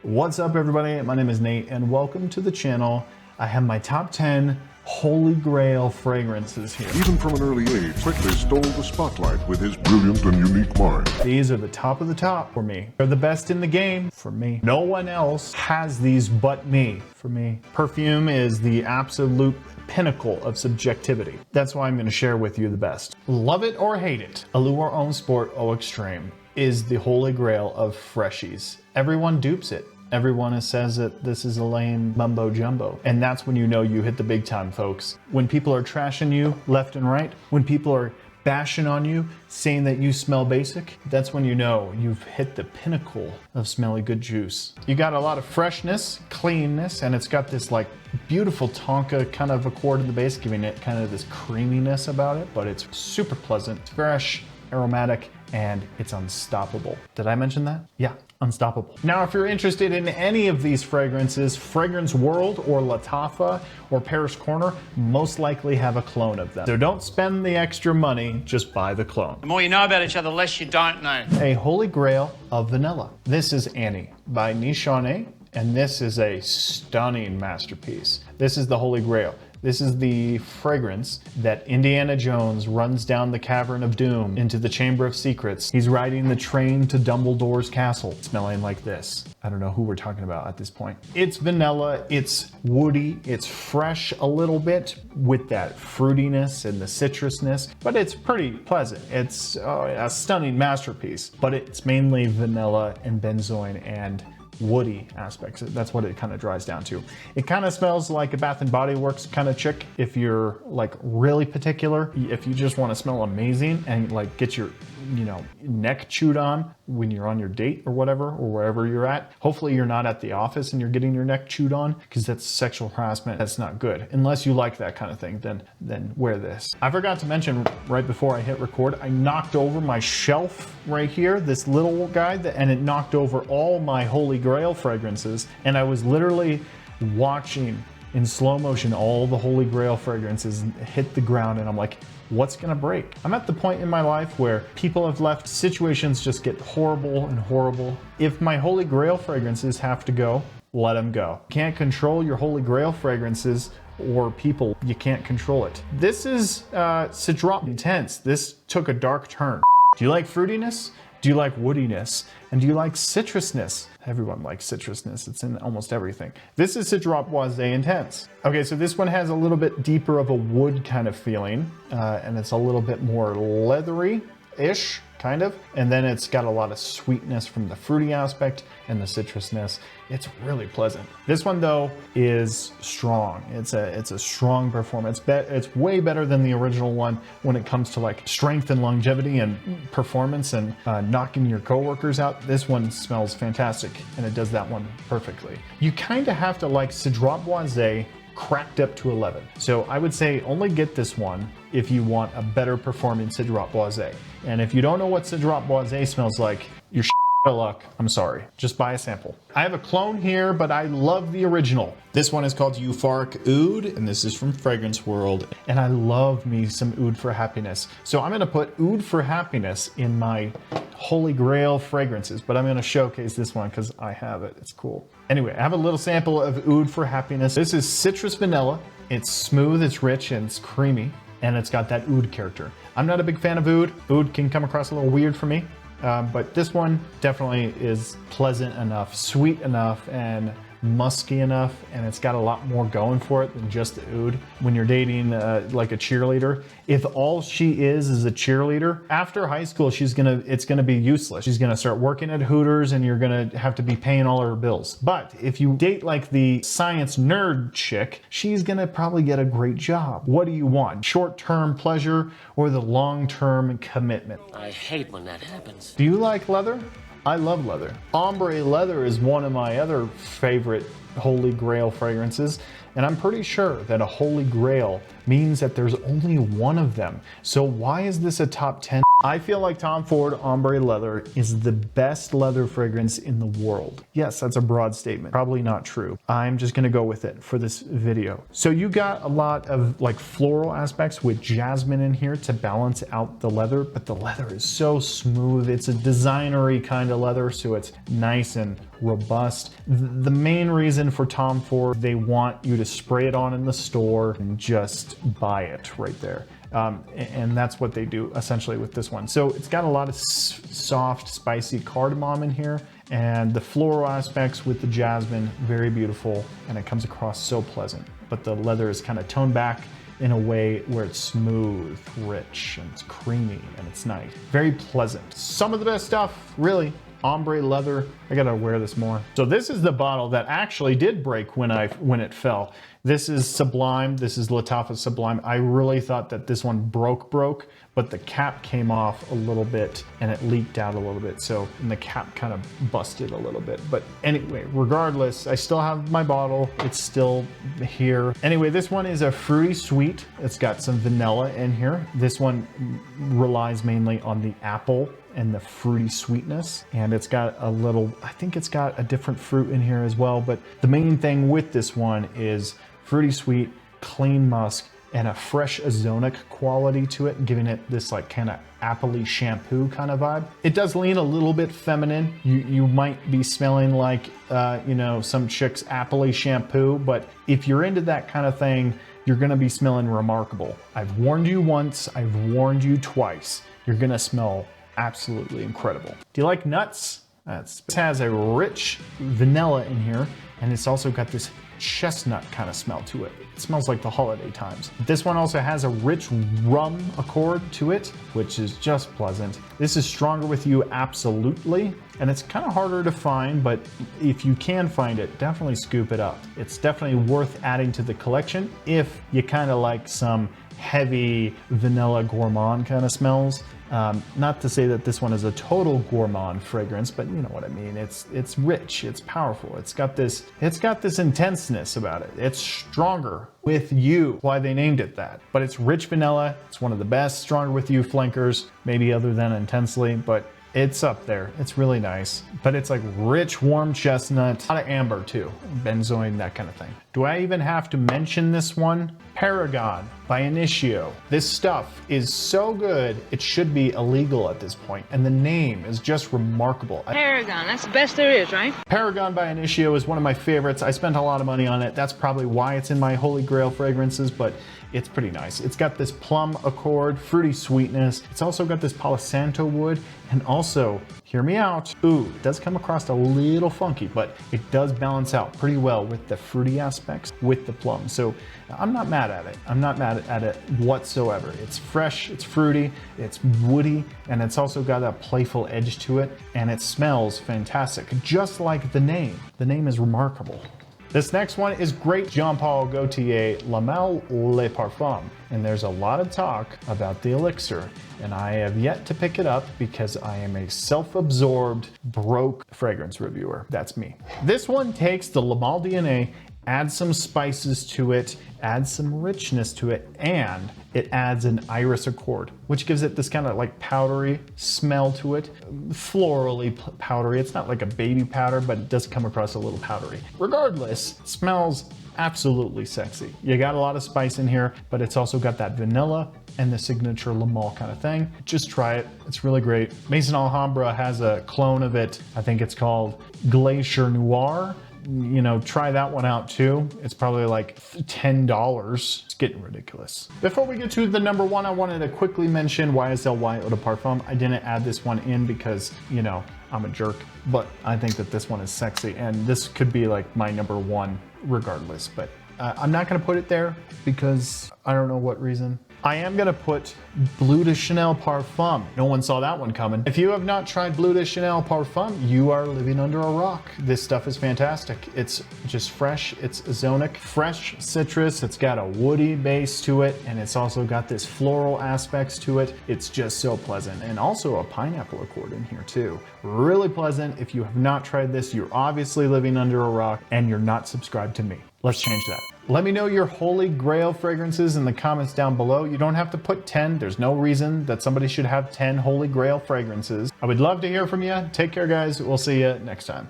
What's up everybody? My name is Nate and welcome to the channel. I have my top 10 Holy Grail fragrances here. Even from an early age, quickly stole the spotlight with his brilliant and unique mind. These are the top of the top for me. They're the best in the game for me. No one else has these but me for me. Perfume is the absolute pinnacle of subjectivity. That's why I'm going to share with you the best. Love it or hate it, Allure Homme Sport Eau Extreme is the Holy Grail of freshies. Everyone dupes it. Everyone says that this is a lame mumbo jumbo. And that's when you know you hit the big time, folks. When people are trashing you left and right, when people are bashing on you, saying that you smell basic, that's when you know you've hit the pinnacle of smelly good juice. You got a lot of freshness, cleanness, and it's got this like beautiful tonka kind of accord in the base, giving it kind of this creaminess about it, but it's super pleasant, it's fresh, aromatic, and it's unstoppable. Did I mention that? Yeah, unstoppable. Now, if you're interested in any of these fragrances, Fragrance World or Lattafa or Paris Corner most likely have a clone of them. So don't spend the extra money, just buy the clone. The more you know about each other, the less you don't know. A Holy Grail of vanilla. This is Annie by Nichonne, and this is a stunning masterpiece. This is the Holy Grail. This is the fragrance that Indiana Jones runs down the cavern of doom into the Chamber of Secrets. He's riding the train to Dumbledore's castle, smelling like this. I don't know who we're talking about at this point. It's vanilla, it's woody, it's fresh a little bit with that fruitiness and the citrusness, but it's pretty pleasant. It's a stunning masterpiece, but it's mainly vanilla and benzoin and woody aspects. That's what it kind of dries down to. It kind of smells like a Bath and Body Works kind of chick if you're like really particular. If you just want to smell amazing and like get your neck chewed on when you're on your date or whatever, or wherever you're at. Hopefully you're not at the office and you're getting your neck chewed on, because that's sexual harassment. That's not good. Unless you like that kind of thing, then wear this. I forgot to mention right before I hit record, I knocked over my shelf right here, this little guy, and it knocked over all my Holy Grail fragrances, and I was literally watching in slow motion all the Holy Grail fragrances hit the ground, and I'm like, what's gonna break? I'm at the point in my life where people have left, situations just get horrible and horrible. If my Holy Grail fragrances have to go, let them go. Can't control your Holy Grail fragrances or people, you can't control it. This is Citron Intense. This took a dark turn. Do you like fruitiness? Do you like woodiness? And do you like citrusness? Everyone likes citrusness. It's in almost everything. This is Citron Boisé Intense. Okay, so this one has a little bit deeper of a wood kind of feeling, and it's a little bit more leathery-ish, kind of. And then it's got a lot of sweetness from the fruity aspect and the citrusness. It's really pleasant. This one though is strong. It's a strong performance. It's way better than the original one when it comes to like strength and longevity and performance and knocking your coworkers out. This one smells fantastic, and it does that one perfectly. You kind of have to like Citron Boisé cracked up to 11. So I would say only get this one if you want a better performing Citron Boisé. And if you don't know what Citron Boisé smells like, you're out of luck. I'm sorry. Just buy a sample. I have a clone here, but I love the original. This one is called Euphoric Oud, and this is from Fragrance World. And I love me some Oud for Happiness. So I'm gonna put Oud for Happiness in my Holy Grail fragrances, but I'm gonna showcase this one because I have it. It's cool. Anyway, I have a little sample of Oud for Happiness. This is citrus vanilla. It's smooth, it's rich, and it's creamy, and it's got that oud character. I'm not a big fan of oud. Oud can come across a little weird for me, but this one definitely is pleasant enough, sweet enough, and musky enough, and it's got a lot more going for it than just the oud. When you're dating like a cheerleader, if all she is a cheerleader, after high school it's gonna be useless. She's gonna start working at Hooters and you're gonna have to be paying all her bills. But if you date like the science nerd chick, she's gonna probably get a great job. What do you want? Short-term pleasure or the long-term commitment? I hate when that happens. Do you like leather? I love leather. Ombre leather is one of my other favorite Holy Grail fragrances, and I'm pretty sure that a Holy Grail means that there's only one of them. So why is this a top 10 I feel like Tom Ford Ombre Leather is the best leather fragrance in the world. Yes, that's a broad statement. Probably not true. I'm just gonna go with it for this video. So you got a lot of like floral aspects with jasmine in here to balance out the leather, but the leather is so smooth. It's a designery kind of leather, so it's nice and robust. The main reason for Tom Ford, they want you to spray it on in the store and just buy it right there. And that's what they do essentially with this one. So it's got a lot of soft, spicy cardamom in here, and the floral aspects with the jasmine, very beautiful, and it comes across so pleasant. But the leather is kind of toned back in a way where it's smooth, rich, and it's creamy, and it's nice. Very pleasant. Some of the best stuff, really. Ombre leather. I gotta wear this more. So this is the bottle that actually did break when it fell. This is Sublime. This is Lattafa Sublime. I really thought that this one broke, but the cap came off a little bit and it leaked out a little bit. So, and the cap kind of busted a little bit. But anyway, regardless, I still have my bottle. It's still here. Anyway, this one is a fruity sweet. It's got some vanilla in here. This one relies mainly on the apple and the fruity sweetness, and it's got a little, I think it's got a different fruit in here as well, but the main thing with this one is fruity sweet, clean musk, and a fresh ozonic quality to it, giving it this like kind of appley shampoo kind of vibe. It does lean a little bit feminine. You might be smelling like, you know, some chick's appley shampoo, but if you're into that kind of thing, you're gonna be smelling remarkable. I've warned you once, I've warned you twice. You're gonna smell absolutely incredible. Do you like nuts? It has a rich vanilla in here, and it's also got this chestnut kind of smell to it. It smells like the holiday times. This one also has a rich rum accord to it, which is just pleasant. This is stronger with you, absolutely. And it's kind of harder to find, but if you can find it, definitely scoop it up. It's definitely worth adding to the collection if you kind of like some heavy vanilla gourmand kind of smells. Not to say that this one is a total gourmand fragrance, but you know what I mean. It's rich, it's powerful, it's got this intenseness about it. It's stronger with you, why they named it that. But it's rich vanilla. It's one of the best stronger with you flankers, maybe other than intensely, but it's up there. It's really nice, but it's like rich, warm chestnut, a lot of amber too, benzoin, that kind of thing. Do I even have to mention this one? Paragon by Initio. This stuff is so good, it should be illegal at this point, and the name is just remarkable. Paragon, that's the best there is, right? Paragon by Initio is one of my favorites. I spent a lot of money on it. That's probably why it's in my Holy Grail fragrances, but it's pretty nice. It's got this plum accord, fruity sweetness. It's also got this Palo Santo wood, and also, hear me out, ooh, it does come across a little funky, but it does balance out pretty well with the fruity aspects with the plum. So I'm not mad at it. I'm not mad at it whatsoever. It's fresh, it's fruity, it's woody, and it's also got that playful edge to it, and it smells fantastic, just like the name. The name is remarkable. This next one is great. Jean-Paul Gaultier La Malle Le Parfum. And there's a lot of talk about the elixir, and I have yet to pick it up because I am a self-absorbed, broke fragrance reviewer. That's me. This one takes the La Malle DNA, adds some spices to it, adds some richness to it, and it adds an iris accord, which gives it this kind of like powdery smell to it, florally powdery. It's not like a baby powder, but it does come across a little powdery. Regardless, it smells absolutely sexy. You got a lot of spice in here, but it's also got that vanilla and the signature La Malle kind of thing. Just try it. It's really great. Maison Alhambra has a clone of it. I think it's called Glacier Noir. You know, try that one out too. It's probably like $10. It's getting ridiculous. Before we get to the number one, I wanted to quickly mention YSL Eau de Parfum. I didn't add this one in because, you know, I'm a jerk, but I think that this one is sexy, and this could be like my number one regardless, but I'm not gonna put it there because I don't know what reason. I am gonna put Bleu de Chanel Parfum. No one saw that one coming. If you have not tried Bleu de Chanel Parfum, you are living under a rock. This stuff is fantastic. It's just fresh, it's ozonic, fresh citrus, it's got a woody base to it, and it's also got this floral aspects to it. It's just so pleasant, and also a pineapple accord in here too. Really pleasant. If you have not tried this, you're obviously living under a rock and you're not subscribed to me. Let's change that. Let me know your Holy Grail fragrances in the comments down below. You don't have to put 10. There's no reason that somebody should have 10 Holy Grail fragrances. I would love to hear from you. Take care, guys. We'll see you next time.